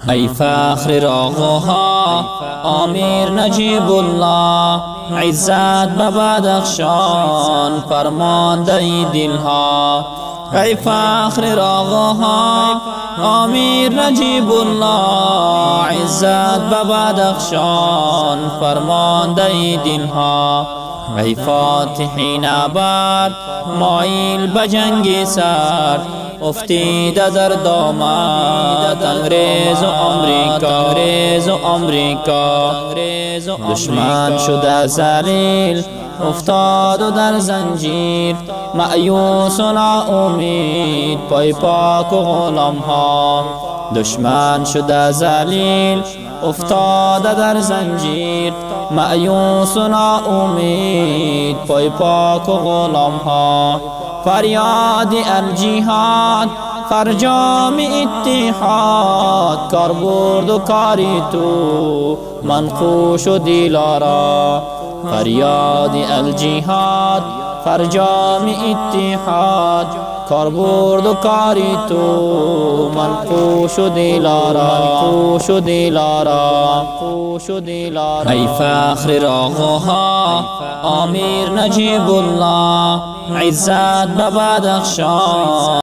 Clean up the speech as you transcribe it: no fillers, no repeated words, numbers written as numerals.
ای فخر آقاها امیر نجیب الله، عزت به بدخشان فرمانده دلها. ای فخر آقاها امیر نجیب الله، عزت به بدخشان فرمانده دلها. ای فاتحین ابد مایل به جنگ سرد، افتیده در دامت انگریز و آمریکا. دشمن شده ذلیل افتاد و در زنجیر، مأیوس و ناامید پای پاک و غلام ها. دشمن شده ذلیل افتاده در زنجیر، مأیوس و ناامید پای پاک و غلام ها. فریاد الجهاد فرجام اتحاد، کار برد و کاری تو منقوش و دلارا. فریاد الجهاد فرجام اتحاد، کار برد و کاری تو منقوش و دلارا. ای فخر آقاها امیر نجیب الله، عزت به بدخشان